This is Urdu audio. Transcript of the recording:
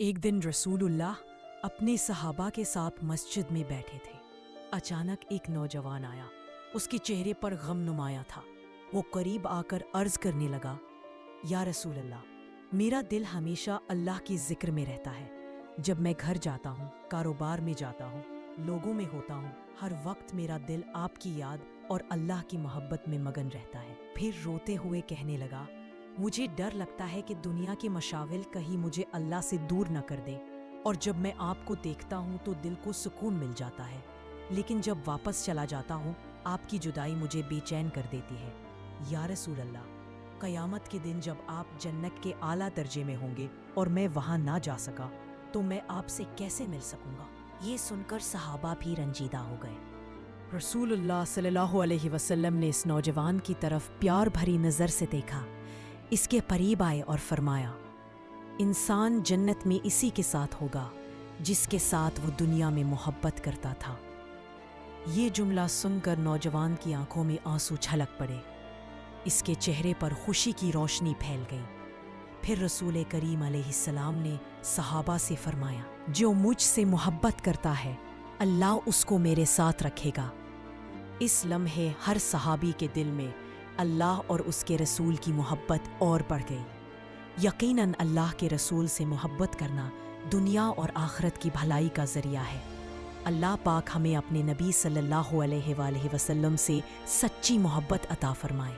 ایک دن رسول اللہ اپنے صحابہ کے ساتھ مسجد میں بیٹھے تھے۔ اچانک ایک نوجوان آیا، اس کے چہرے پر غم نمایاں تھا۔ وہ قریب آ کر عرض کرنے لگا، یا رسول اللہ، میرا دل ہمیشہ اللہ کے ذکر میں رہتا ہے۔ جب میں گھر جاتا ہوں، کاروبار میں جاتا ہوں، لوگوں میں ہوتا ہوں، ہر وقت میرا دل آپ کی یاد اور اللہ کی محبت میں مگن رہتا ہے۔ پھر روتے ہوئے کہنے لگا، مجھے ڈر لگتا ہے کہ دنیا کے مشاغل کہیں مجھے اللہ سے دور نہ کر دے، اور جب میں آپ کو دیکھتا ہوں تو دل کو سکون مل جاتا ہے، لیکن جب واپس چلا جاتا ہوں آپ کی جدائی مجھے بے چین کر دیتی ہے۔ یا رسول اللہ، قیامت کے دن جب آپ جنت کے اعلیٰ درجے میں ہوں گے اور میں وہاں نہ جا سکا تو میں آپ سے کیسے مل سکوں گا؟ یہ سن کر صحابہ بھی رنجیدہ ہو گئے۔ رسول اللہ صلی اللہ علیہ وسلم نے اس نوجوان کی طرف پیار بھری نظر سے دیکھا، اس کے قریب آئے اور فرمایا، انسان جنت میں اسی کے ساتھ ہوگا جس کے ساتھ وہ دنیا میں محبت کرتا تھا۔ یہ جملہ سن کر نوجوان کی آنکھوں میں آنسو چھلک پڑے، اس کے چہرے پر خوشی کی روشنی پھیل گئی۔ پھر رسول کریم علیہ السلام نے صحابہ سے فرمایا، جو مجھ سے محبت کرتا ہے اللہ اس کو میرے ساتھ رکھے گا۔ اس لمحے ہر صحابی کے دل میں اللہ اور اس کے رسول کی محبت اور بڑھ گئی۔ یقیناً اللہ کے رسول سے محبت کرنا دنیا اور آخرت کی بھلائی کا ذریعہ ہے۔ اللہ پاک ہمیں اپنے نبی صلی اللہ علیہ وآلہ وسلم سے سچی محبت عطا فرمائے۔